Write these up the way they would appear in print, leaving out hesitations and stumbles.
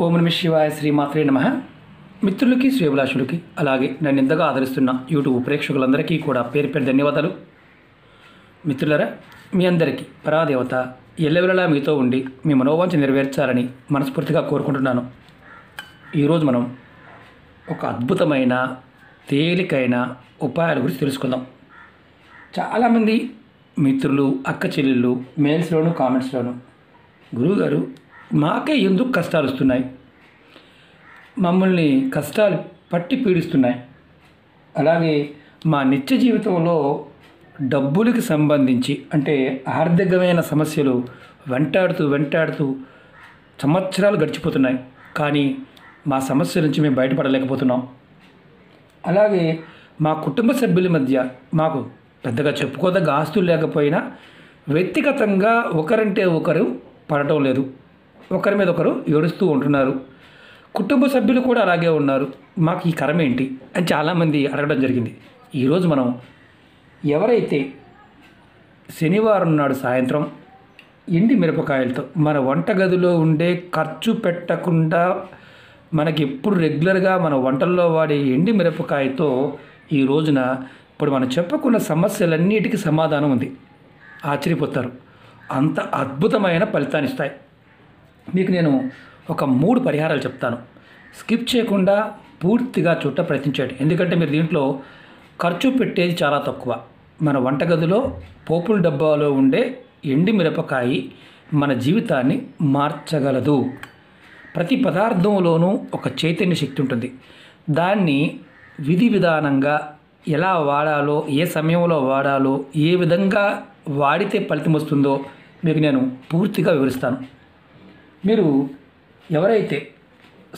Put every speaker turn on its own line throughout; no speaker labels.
ఓం నమః శివాయ శ్రీమాత్రే నమః. మిత్రులకి శ్రేభిలాషులకి అలాగే నన్ను ఇంతగా ఆదరిస్తున్న యూట్యూబ్ ప్రేక్షకులందరికీ కూడా పేరు పేరు ధన్యవాదాలు. మిత్రులరా, మీ అందరికీ పరాదేవత ఎల్లవెల్లలా మీతో ఉండి మీ మనోవాంఛ నెరవేర్చాలని మనస్ఫూర్తిగా కోరుకుంటున్నాను. ఈరోజు మనం ఒక అద్భుతమైన తేలికైన ఉపాయాల గురించి తెలుసుకుందాం. చాలామంది మిత్రులు, అక్క చెల్లెళ్ళు మెయిల్స్లోను కామెంట్స్లోను, గురువుగారు మాకే ఎందుకు కష్టాలు వస్తున్నాయి, మమ్మల్ని కష్టాలు పట్టి పీడిస్తున్నాయి, అలాగే మా నిత్య జీవితంలో డబ్బులకి సంబంధించి అంటే ఆర్థికమైన సమస్యలు వెంటాడుతూ సంవత్సరాలు గడిచిపోతున్నాయి, కానీ మా సమస్య నుంచి మేము బయటపడలేకపోతున్నాం. అలాగే మా కుటుంబ సభ్యుల మధ్య మాకు పెద్దగా చెప్పుకోదగ్గ ఆస్తులు లేకపోయినా వ్యక్తిగతంగా ఒకరంటే ఒకరు పడటం లేదు, ఒకరి మీద ఒకరు ఏడుస్తూ ఉంటున్నారు. కుటుంబ సభ్యులు కూడా అలాగే ఉన్నారు. మాకు ఈ కరం ఏంటి అని చాలామంది అడగడం జరిగింది. ఈరోజు మనం ఎవరైతే శనివారం నాడు సాయంత్రం ఎండి మిరపకాయలతో మన వంటగదిలో ఉండే ఖర్చు పెట్టకుండా మనకి ఎప్పుడు రెగ్యులర్గా మన వంటల్లో వాడే ఎండి మిరపకాయతో ఈ రోజున ఇప్పుడు మనం చెప్పుకున్న సమస్యలన్నిటికీ సమాధానం ఉంది. ఆశ్చర్యపోతారు, అంత అద్భుతమైన ఫలితాన్ని ఇస్తాయి. మీకు నేను ఒక 3 పరిహారాలు చెప్తాను. స్కిప్ చేయకుండా పూర్తిగా చూడ ప్రయత్నించండి. ఎందుకంటే మీరు దీంట్లో ఖర్చు పెట్టేది చాలా తక్కువ. మన వంటగదిలో పోపుల డబ్బాలో ఉండే ఎండి మిరపకాయ మన జీవితాన్ని మార్చగలదు. ప్రతి పదార్థంలోనూ ఒక చైతన్య శక్తి ఉంటుంది. దాన్ని విధి విధానంగా ఎలా వాడాలో, ఏ సమయంలో వాడాలో, ఏ విధంగా వాడితే ఫలితం వస్తుందో మీకు నేను పూర్తిగా వివరిస్తాను. మీరు ఎవరైతే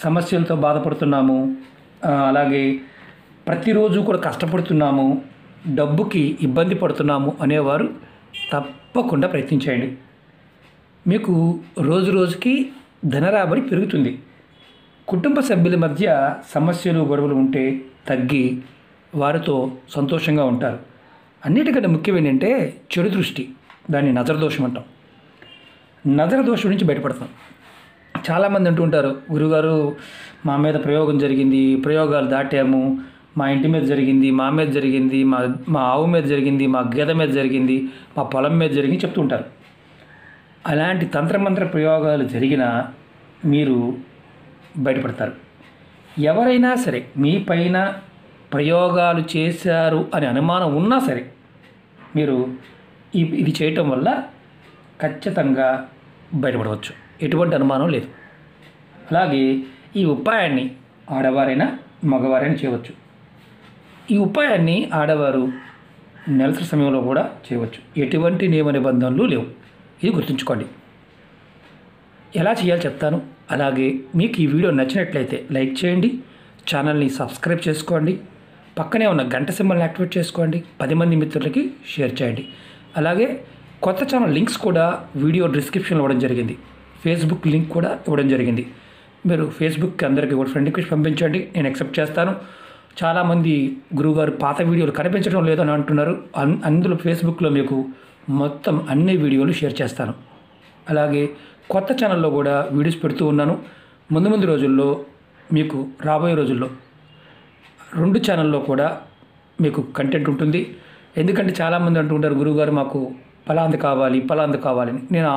సమస్యలతో బాధపడుతున్నామో, అలాగే ప్రతిరోజు కూడా కష్టపడుతున్నాము, డబ్బుకి ఇబ్బంది పడుతున్నాము అనేవారు తప్పకుండా ప్రయత్నించండి. మీకు రోజు రోజుకి ధనరాబడి పెరుగుతుంది. కుటుంబ సభ్యుల మధ్య సమస్యలు, గొడవలు ఉంటే తగ్గి వారితో సంతోషంగా ఉంటారు. అన్నిటికంటే ముఖ్యం ఏంటంటే చెడు దృష్టి, దాన్ని నజర దోషం అంటాం. నజర దోషం నుంచి బయటపడతాం. చాలామంది అంటూ ఉంటారు, గురుగారు మా మీద ప్రయోగం జరిగింది, ప్రయోగాలు దాటాము, మా ఇంటి మీద జరిగింది, మా మీద జరిగింది, మా ఆవు మీద జరిగింది, మా గేదె మీద జరిగింది, మా పొలం మీద జరిగింది చెప్తూ ఉంటారు. అలాంటి తంత్రమంత్ర ప్రయోగాలు జరిగినా మీరు బయటపడతారు. ఎవరైనా సరే మీ పైన ప్రయోగాలు చేశారు అని అనుమానం ఉన్నా సరే మీరు ఇది చేయటం వల్ల ఖచ్చితంగా బయటపడవచ్చు, ఎటువంటి అనుమానం లేదు. అలాగే ఈ ఉపాయాన్ని ఆడవారైనా మగవారైనా చేయవచ్చు. ఈ ఉపాయాన్ని ఆడవారు నెలసరి సమయంలో కూడా చేయవచ్చు. ఎటువంటి నియమ నిబంధనలు లేవు, ఇది గుర్తుంచుకోండి. ఎలా చేయాలో చెప్తాను. అలాగే మీకు ఈ వీడియో నచ్చినట్లయితే లైక్ చేయండి, ఛానల్ని సబ్స్క్రైబ్ చేసుకోండి, పక్కనే ఉన్న గంట సింబల్ని యాక్టివేట్ చేసుకోండి, 10 మంది మిత్రులకి షేర్ చేయండి. అలాగే కొత్త ఛానల్ లింక్స్ కూడా వీడియో డిస్క్రిప్షన్లో ఇవ్వడం జరిగింది. ఫేస్బుక్ లింక్ కూడా ఇవ్వడం జరిగింది. మీరు ఫేస్బుక్కి అందరికీ కూడా ఫ్రెండ్ రిక్వెస్ట్ పంపించండి, నేను యాక్సెప్ట్ చేస్తాను. చాలామంది గురువుగారు పాత వీడియోలు కనిపించడం లేదని అంటున్నారు. అందులో ఫేస్బుక్లో మీకు మొత్తం అన్ని వీడియోలు షేర్ చేస్తాను. అలాగే కొత్త ఛానల్లో కూడా వీడియోస్ పెడుతూ ఉన్నాను. ముందు రోజుల్లో మీకు రాబోయే రోజుల్లో 2 ఛానల్లో కూడా మీకు కంటెంట్ ఉంటుంది. ఎందుకంటే చాలామంది అంటుంటారు, గురువుగారు మాకు పలాంది కావాలని. నేను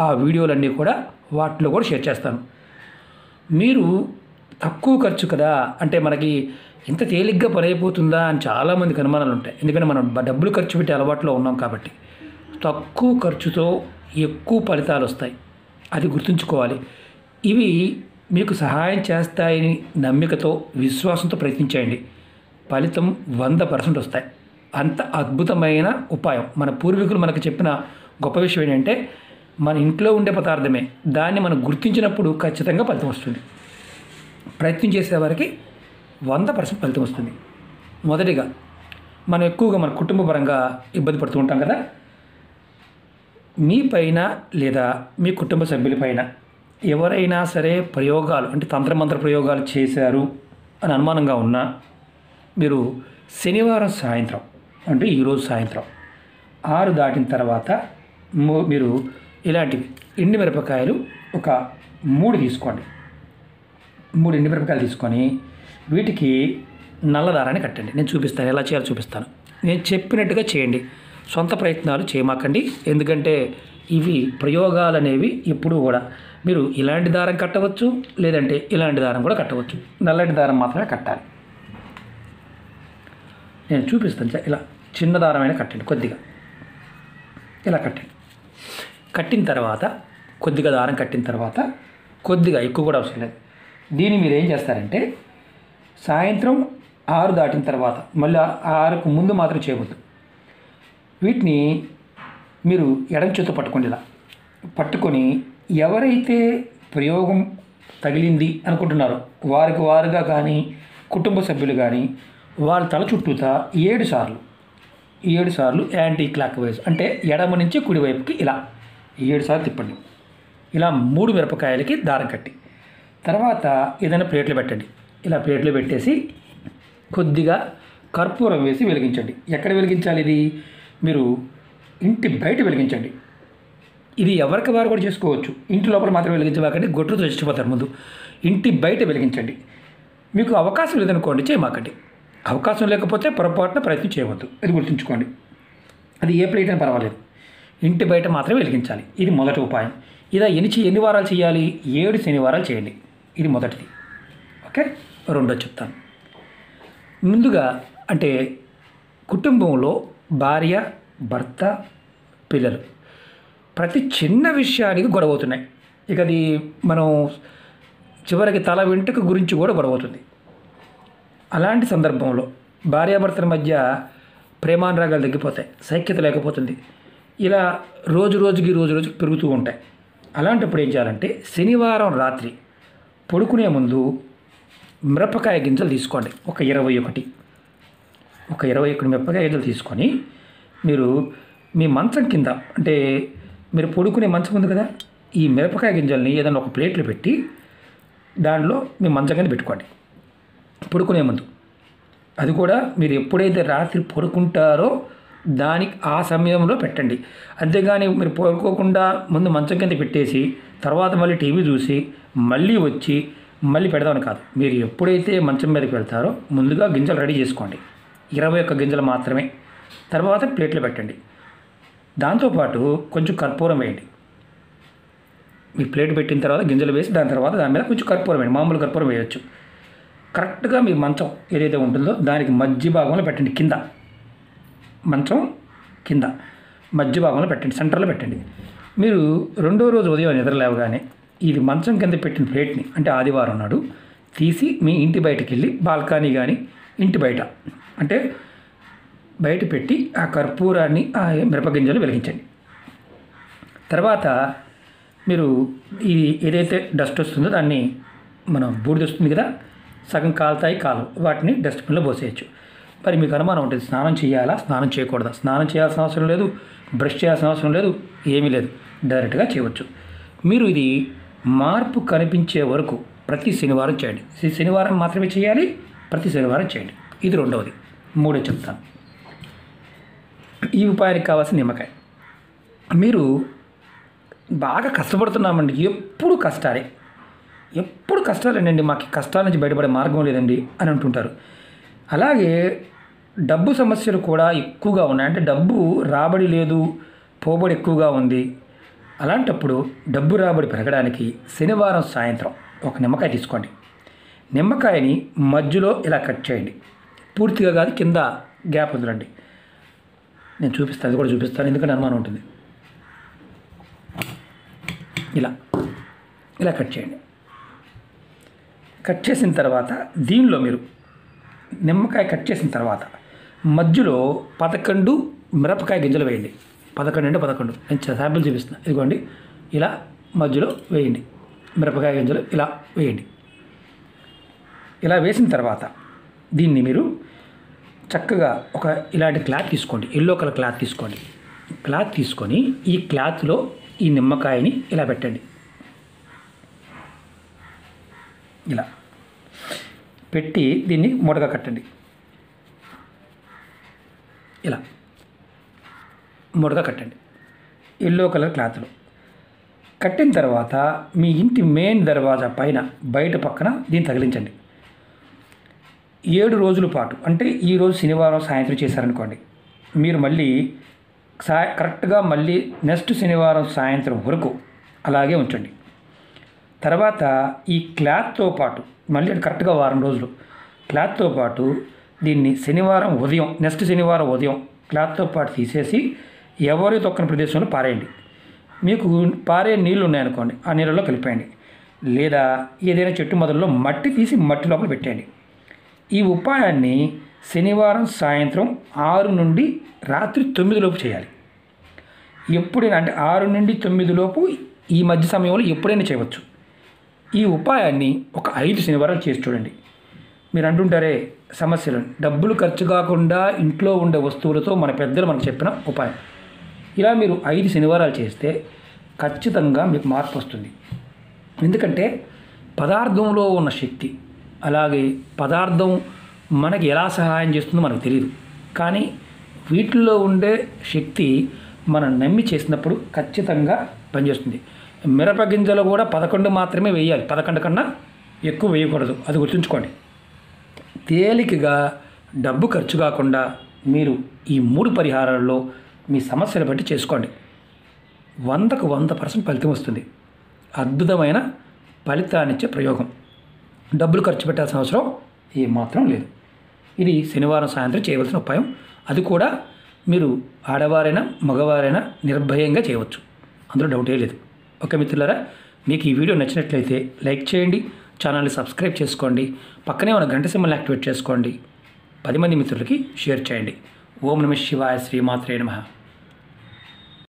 ఆ వీడియోలన్నీ కూడా వాటిలో కూడా షేర్ చేస్తాను. మీరు తక్కువ ఖర్చు కదా అంటే మనకి ఇంత తేలిగ్గా పని అయిపోతుందా అని చాలామందికి అనుమానాలు ఉంటాయి. ఎందుకంటే మనం డబ్బులు ఖర్చు పెట్టే అలవాట్లో ఉన్నాం కాబట్టి. తక్కువ ఖర్చుతో ఎక్కువ ఫలితాలు వస్తాయి, అది గుర్తుంచుకోవాలి. ఇవి మీకు సహాయం చేస్తాయని నమ్మికతో, విశ్వాసంతో ప్రయత్నించండి. ఫలితం 100% వస్తాయి. అంత అద్భుతమైన ఉపాయం. మన పూర్వీకులు మనకు చెప్పిన గొప్ప విషయం ఏంటంటే మన ఇంట్లో ఉండే పదార్థమే, దాన్ని మనం గుర్తించినప్పుడు ఖచ్చితంగా ఫలితం వస్తుంది. ప్రయత్నం చేసేవారికి 100% ఫలితం వస్తుంది. మొదటిగా మనం ఎక్కువగా మన కుటుంబ పరంగా ఇబ్బంది పడుతూ ఉంటాం కదా. మీ పైన లేదా మీ కుటుంబ సభ్యులపైన ఎవరైనా సరే ప్రయోగాలు అంటే తంత్రమంత్ర ప్రయోగాలు చేశారు అని అనుమానంగా ఉన్నా మీరు శనివారం సాయంత్రం అంటే ఈరోజు సాయంత్రం 6 దాటిన తర్వాత మీరు ఇలాంటివి ఎండు మిరపకాయలు ఒక 3 తీసుకోండి. 3 ఎండుమిరపకాయలు తీసుకొని వీటికి నల్ల దారాన్ని కట్టండి. నేను చూపిస్తాను, ఎలా చేయాలో చూపిస్తాను. నేను చెప్పినట్టుగా చేయండి, సొంత ప్రయత్నాలు చేయమాకండి. ఎందుకంటే ఇవి ప్రయోగాలు అనేవి ఎప్పుడూ కూడా మీరు ఇలాంటి దారం కట్టవచ్చు, లేదంటే ఇలాంటి దారం కూడా కట్టవచ్చు. నల్లటి దారం మాత్రమే కట్టాలి. నేను చూపిస్తాను. ఇలా చిన్న దారమైనా కట్టండి, కొద్దిగా ఇలా కట్టండి. కట్టిన తర్వాత కొద్దిగా దారం కట్టిన తర్వాత, కొద్దిగా ఎక్కువ కూడా అవసరం లేదు. దీన్ని మీరు ఏం చేస్తారంటే సాయంత్రం 6 దాటిన తర్వాత, మళ్ళీ 6కు ముందు మాత్రం చేయవద్దు. వీటిని మీరు ఎడమ చేతితో పట్టుకోండి. ఇలా పట్టుకొని ఎవరైతే ప్రయోగం తగిలింది అనుకుంటున్నారో వారికి వారుగా కానీ కుటుంబ సభ్యులు కానీ వాళ్ళ తల చుట్టూతా 7 సార్లు యాంటీ క్లాక్ వైజ్, అంటే ఎడమ నుంచి కుడివైపుకి ఇలా 7 సార్లు తిప్పండి. ఇలా 3 మిరపకాయలకి దారం కట్టి తర్వాత ఏదైనా ప్లేట్లు పెట్టండి. ఇలా ప్లేట్లు పెట్టేసి కొద్దిగా కర్పూరం వేసి వెలిగించండి. ఎక్కడ వెలిగించాలి? ఇది మీరు ఇంటి బయట వెలిగించండి. ఇది ఎవరికి వారు కూడా చేసుకోవచ్చు. ఇంటి లోపల మాత్రం వెలిగించబాకండి, గొడ్డుతో చచ్చిపోతారు. ముందు ఇంటి బయట వెలిగించండి. మీకు అవకాశం లేదనుకోండి, చేయమాకండి. అవకాశం లేకపోతే పొరపాటున ప్రయత్నం చేయవద్దు, ఇది గుర్తుంచుకోండి. అది ఏ ప్లేట్ అయినా పర్వాలేదు, ఇంటి బయట మాత్రమే వెలిగించాలి. ఇది మొదటి ఉపాయం. ఇలా ఎన్ని వారాలు చేయాలి? 7 శనివారాలు చేయండి. ఇది మొదటిది. ఓకే, రెండో చెప్తాను. ముందుగా అంటే కుటుంబంలో భార్య, భర్త, పిల్లలు ప్రతి చిన్న విషయానికి గొడవ అవుతున్నాయి. ఇక అది మనం చివరికి తల వెంట్రుక గురించి కూడా గొడవ అవుతుంది. అలాంటి సందర్భంలో భార్యాభర్తల మధ్య ప్రేమానురాగాలు తగ్గిపోతాయి, సైక్యత లేకపోతుంది. ఇలా రోజుకి పెరుగుతూ ఉంటాయి. అలాంటప్పుడు ఏం చేయాలంటే శనివారం రాత్రి పడుకునే ముందు మిరపకాయ గింజలు తీసుకోండి. ఒక 21 మిరపకాయ గింజలు తీసుకొని మీరు మీ మంచం కింద, అంటే మీరు పడుకునే మంచం ఉంది కదా, ఈ మిరపకాయ గింజల్ని ఏదైనా ఒక ప్లేట్లో పెట్టి దానిలో మీ మంచం కింద పెట్టుకోండి పడుకునే ముందు. అది కూడా మీరు ఎప్పుడైతే రాత్రి పడుకుంటారో దానికి ఆ సమయంలో పెట్టండి. అంతేగాని మీరు పడుకోకుండా ముందు మంచం కింద పెట్టేసి తర్వాత మళ్ళీ టీవీ చూసి మళ్ళీ వచ్చి మళ్ళీ పెడదామని కాదు. మీరు ఎప్పుడైతే మంచం మీదకి వెళ్తారో ముందుగా గింజలు రెడీ చేసుకోండి. 21 గింజలు మాత్రమే. తర్వాత ప్లేట్లో పెట్టండి. దాంతోపాటు కొంచెం కర్పూరం వేయండి. మీ ప్లేట్ పెట్టిన తర్వాత గింజలు వేసి దాని మీద కొంచెం కర్పూరం వేయండి. మామూలు కర్పూరం వేయవచ్చు. కరెక్ట్గా మీ మంచం ఏదైతే ఉంటుందో దానికి మధ్య భాగంలో పెట్టండి. కింద మంచం కింద మధ్య భాగంలో పెట్టండి, సెంటర్లో పెట్టండి. మీరు రెండో రోజు ఉదయం నిద్రలేవగానే ఇది మంచం కింద పెట్టిన ప్లేట్ని, అంటే ఆదివారం నాడు తీసి మీ ఇంటి బయటకు వెళ్ళి బాల్కనీ కానీ ఇంటి బయట, అంటే బయట పెట్టి ఆ కర్పూరాన్ని, ఆ మిరపగింజలు వెలిగించండి. తర్వాత మీరు ఇది ఏదైతే డస్ట్ వస్తుందో దాన్ని, మనం బూడిద వస్తుంది కదా, సగం కాలుతాయి కాలు, వాటిని డస్ట్బిన్లో పోసేయచ్చు. మరి మీకు అనుమానం ఉంటుంది, స్నానం చేయాలా, స్నానం చేయకూడదా? స్నానం చేయాల్సిన అవసరం లేదు, బ్రష్ చేయాల్సిన అవసరం లేదు, ఏమీ లేదు, డైరెక్ట్గా చేయవచ్చు. మీరు ఇది మార్పు కనిపించే వరకు ప్రతి శనివారం చేయండి. శనివారం మాత్రమే చేయాలి, ప్రతి శనివారం చేయండి. ఇది రెండవది. మూడో చెప్తాను. ఈ ఉపాయానికి కావాల్సిన నిమ్మకాయ. మీరు బాగా కష్టపడుతున్నామండి, ఎప్పుడు కష్టాలేనండి, మాకు కష్టాల నుంచి బయటపడే మార్గం లేదండి అని అంటుంటారు. అలాగే డబ్బు సమస్యలు కూడా ఎక్కువగా ఉన్నాయి. అంటే డబ్బు రాబడి లేదు, పోబడి ఎక్కువగా ఉంది. అలాంటప్పుడు డబ్బు రాబడి పెరగడానికి శనివారం సాయంత్రం ఒక నిమ్మకాయ తీసుకోండి. నిమ్మకాయని మధ్యలో ఇలా కట్ చేయండి. పూర్తిగా కాదు, కింద గ్యాప్ వదలండి. నేను చూపిస్తాను, అది కూడా చూపిస్తాను, ఎందుకంటే అనుమానం ఉంటుంది. ఇలా కట్ చేయండి. కట్ చేసిన తర్వాత దీనిలో మీరు నిమ్మకాయ కట్ చేసిన తర్వాత మధ్యలో 11 మిరపకాయ గింజలు వేయండి. 11 అంటే 11, నేను శాంపిల్ చూపిస్తున్నా. ఇదిగోండి, ఇలా మధ్యలో వేయండి. మిరపకాయ గింజలు ఇలా వేయండి. ఇలా వేసిన తర్వాత దీన్ని మీరు చక్కగా ఒక ఇలాంటి క్లాత్ తీసుకోండి, ఎల్లో కలర్ క్లాత్ తీసుకోండి. క్లాత్ తీసుకొని ఈ క్లాత్లో ఈ నిమ్మకాయని ఇలా పెట్టండి. ఇలా పెట్టి దీన్ని మూటగా కట్టండి. ఇలా మూటగా కట్టండి ఎల్లో కలర్ క్లాత్లో. కట్టిన తర్వాత మీ ఇంటి మెయిన్ దర్వాజా పైన బయట పక్కన దీన్ని తగిలించండి. 7 రోజుల పాటు, అంటే ఈరోజు శనివారం సాయంత్రం చేశారనుకోండి, మీరు మళ్ళీ కరెక్ట్గా మళ్ళీ నెక్స్ట్ శనివారం సాయంత్రం వరకు అలాగే ఉంచండి. తర్వాత ఈ క్లాత్తో పాటు మళ్ళీ కరెక్ట్గా వారం రోజులు క్లాత్తో పాటు దీన్ని శనివారం ఉదయం, నెక్స్ట్ శనివారం ఉదయం క్లాత్తో పాటు తీసేసి ఎవరి తొక్కని ప్రదేశంలో పారేయండి. మీకు పారే నీళ్ళు ఉన్నాయనుకోండి, ఆ నీళ్ళలో కలిపేయండి. లేదా ఏదైనా చెట్టు మొదల్లో మట్టి తీసి మట్టి లోపల పెట్టేయండి. ఈ ఉపాయాన్ని శనివారం సాయంత్రం 6 నుండి రాత్రి 9 లోపు చేయాలి. ఎప్పుడైనా అంటే 6 నుండి 9 లోపు ఈ మధ్య సమయంలో ఎప్పుడైనా చేయవచ్చు. ఈ ఉపాయాన్ని ఒక 5 శనివారాలు చేసి చూడండి. మీరు అంటుంటారే సమస్యలు, డబ్బులు ఖర్చు కాకుండా ఇంట్లో ఉండే వస్తువులతో మన పెద్దలు మనకు చెప్పిన ఉపాయం. ఇలా మీరు 5 శనివారాలు చేస్తే ఖచ్చితంగా మీకు మార్పు వస్తుంది. ఎందుకంటే పదార్థంలో ఉన్న శక్తి, అలాగే పదార్థం మనకి ఎలా సహాయం చేస్తుందో మనకు తెలియదు. కానీ వీటిల్లో ఉండే శక్తి మనం నమ్మి చేసినప్పుడు ఖచ్చితంగా పనిచేస్తుంది. మిరప గింజలు కూడా 11 మాత్రమే వేయాలి, 11 కన్నా ఎక్కువ వేయకూడదు. అది గుర్తుంచుకోండి. తేలికగా డబ్బు ఖర్చు కాకుండా మీరు ఈ 3 పరిహారాల్లో మీ సమస్యలు బట్టి చేసుకోండి. 100కు 100% ఫలితం వస్తుంది. అద్భుతమైన ఫలితాన్నిచ్చే ప్రయోగం. డబ్బులు ఖర్చు పెట్టాల్సిన అవసరం ఏమాత్రం లేదు. ఇది శనివారం సాయంత్రం చేయవలసిన ఉపాయం. అది కూడా మీరు ఆడవారైనా మగవారైనా నిర్భయంగా చేయవచ్చు, అందులో డౌటే లేదు. ఓకే మిత్రులారా, మీకు ఈ వీడియో నచ్చినట్లయితే లైక్ చేయండి, ఛానల్ని సబ్స్క్రైబ్ చేసుకోండి, పక్కనే ఉన్న గంట సింబల్ని యాక్టివేట్ చేసుకోండి, 10 మంది మిత్రులకి షేర్ చేయండి. ఓం నమః శివాయ, శ్రీమాత్రే నమః.